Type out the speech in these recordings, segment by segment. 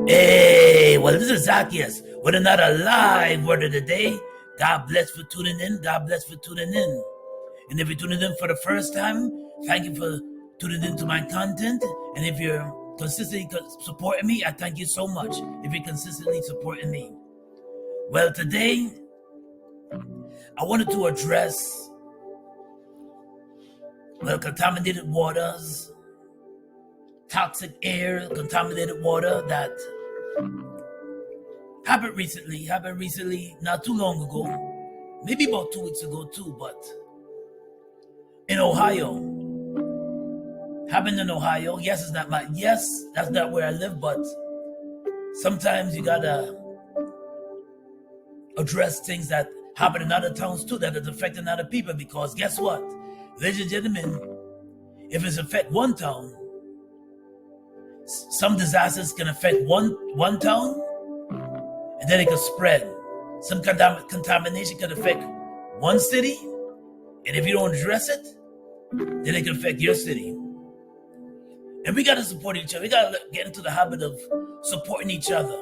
Hey, well, this is Zacchaeus with another live word of the day. God bless for tuning in. God bless for tuning in. And if you're tuning in for the first time, thank you for tuning into my content. And if you're consistently supporting me, I thank you so much if you're consistently supporting me. Well, today, I wanted to address, contaminated waters, toxic air, contaminated water that happened recently, not too long ago, maybe about 2 weeks ago too, but in Ohio. Happened in Ohio. Yes, that's not where I live, but sometimes you gotta address things that happen in other towns too that is affecting other people, because guess what? Ladies and gentlemen, if it's affect one town, some disasters can affect one town, and then it can spread. Some contamination can affect one city, and if you don't address it, then it can affect your city. And we got to support each other. We got to get into the habit of supporting each other.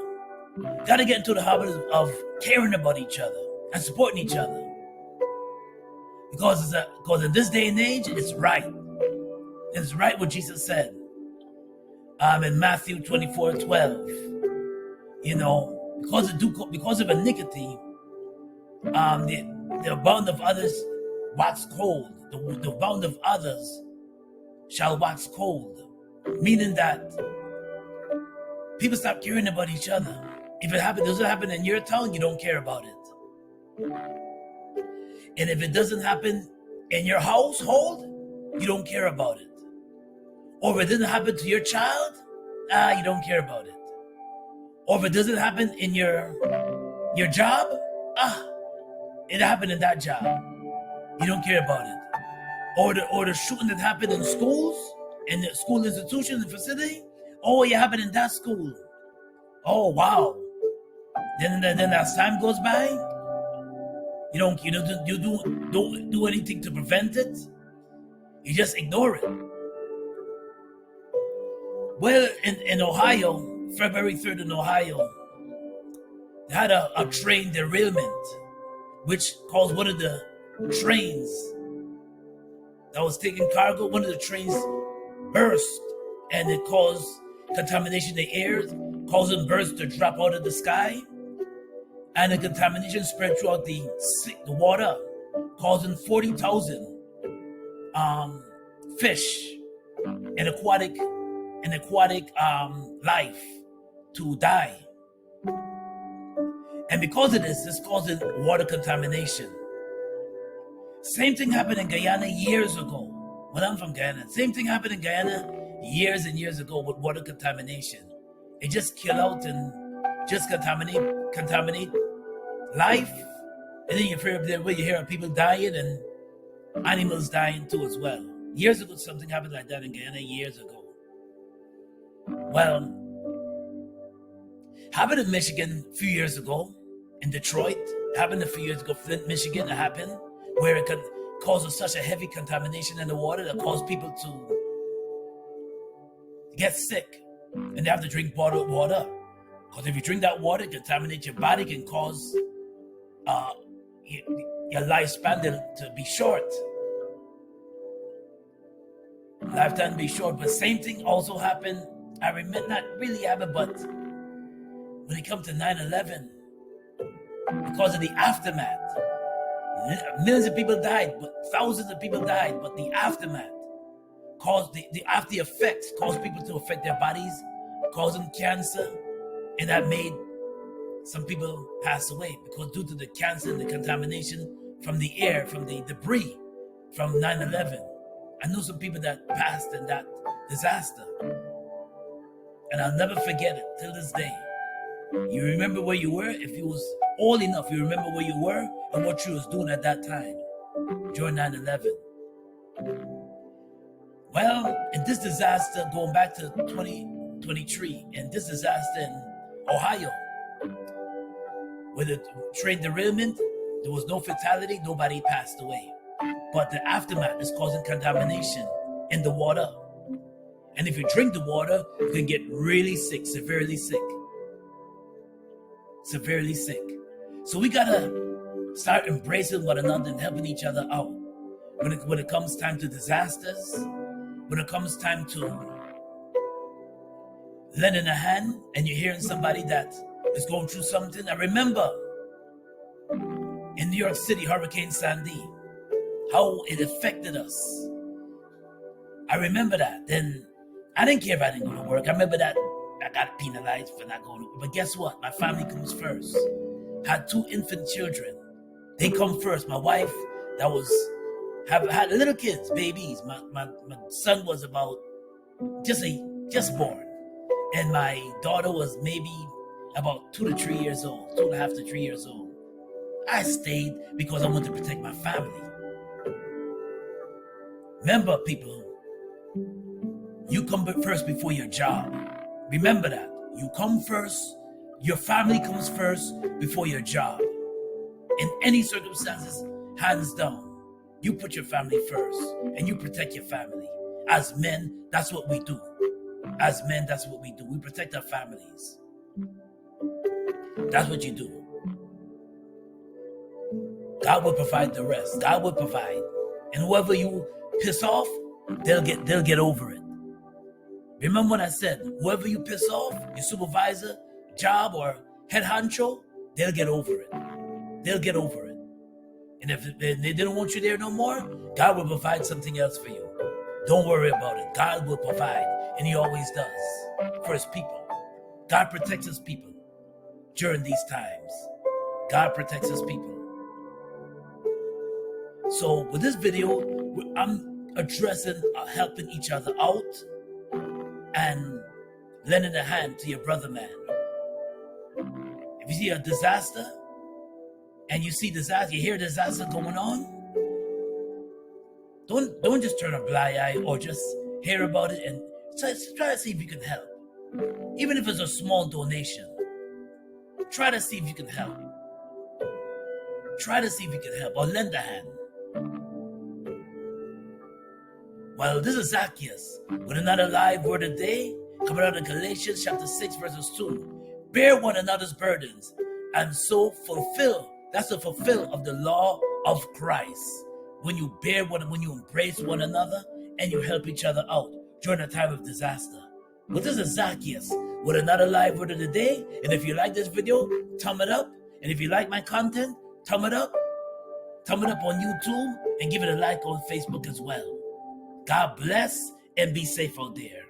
Got to get into the habit of caring about each other and supporting each other. Because in this day and age, it's right. It's right what Jesus said in Matthew 24:12. Because of iniquity, the bound of others wax cold. The bound of others shall wax cold. Meaning that people stop caring about each other. If it doesn't happen in your town, you don't care about it. And if it doesn't happen in your household, you don't care about it. Or if it doesn't happen to your child, you don't care about it. Or if it doesn't happen in your job, it happened in that job. You don't care about it. Or the shooting that happened in schools, in the school institution and facility, it happened in that school. Oh wow. Then as time goes by, you don't do anything to prevent it. You just ignore it. Well, in Ohio, February 3rd in Ohio, they had a train derailment, which caused one of the trains that was taking cargo, one of the trains burst, and it caused contamination in the air, causing birds to drop out of the sky, and the contamination spread throughout the water, causing 40,000 fish and aquatic life to die. And because of this, it's causing water contamination. Same thing happened in Guyana years ago. Well, I'm from Guyana. Same thing happened in Guyana years and years ago with water contamination. It just kill out and just contaminate life. And then you hear of people dying and animals dying too as well. Years ago, something happened like that in Guyana years ago. Well, happened in Michigan a few years ago, in Detroit. Happened a few years ago, Flint, Michigan. It happened where it could cause such a heavy contamination in the water that caused people to get sick, and they have to drink bottled water. Because if you drink that water, it contaminates your body, can cause your lifespan to be short. Lifetime be short. But same thing also happened. I remember, not really happened, but when it comes to 9/11, because of the aftermath, millions of people died, but thousands of people died. But the aftermath caused the after effects caused people to affect their bodies, causing cancer, and that made some people pass away because due to the cancer and the contamination from the air, from the debris from 9/11. I know some people that passed in that disaster, and I'll never forget it till this day. You remember where you were? If you was old enough, you remember where you were and what you was doing at that time during 9/11. Well, in this disaster, going back to 2023, in this disaster in Ohio, with the train derailment, there was no fatality, nobody passed away. But the aftermath is causing contamination in the water. And if you drink the water, you can get really sick, severely sick. severely sick. So we gotta start embracing one another and helping each other out. When it comes time to disasters, when it comes time to lending a hand and you're hearing somebody that is going through something. I remember in New York City, Hurricane Sandy, how it affected us. I remember that. Then I didn't care if I didn't go to work. I remember that I got penalized for not going to work. But guess what? My family comes first. I had 2 infant children. They come first. My wife, had little kids, babies. My son was about just born. And my daughter was maybe about 2 to 3 years old, 2.5 to 3 years old. I stayed because I wanted to protect my family. Remember, people, you come first before your job. Remember that. You come first, your family comes first before your job. In any circumstances, hands down, you put your family first and you protect your family. As men, that's what we do. As men, that's what we do. We protect our families. That's what you do. God will provide the rest. God will provide. And whoever you piss off, they'll get over it. Remember when I said, whoever you piss off, your supervisor, job, or head honcho, they'll get over it. They'll get over it. And if they don't want you there no more, God will provide something else for you. Don't worry about it. God will provide. And he always does for his people. God protects his people during these times. God protects his people. So with this video, I'm addressing helping each other out and lending a hand to your brother, man. If you see a disaster and you hear disaster going on, don't just turn a blind eye or just hear about it and try to see if you can help. Even if it's a small donation, try to see if you can help. Try to see if you can help or lend a hand. Well, this is Zacchaeus with another live word of the day coming out of Galatians chapter 6 verses 2. Bear one another's burdens and so fulfill. That's the fulfill of the law of Christ. When you when you embrace one another and you help each other out during a time of disaster. Well, this is Zacchaeus with another live word of the day. And if you like this video, thumb it up. And if you like my content, thumb it up. Thumb it up on YouTube and give it a like on Facebook as well. God bless and be safe out there.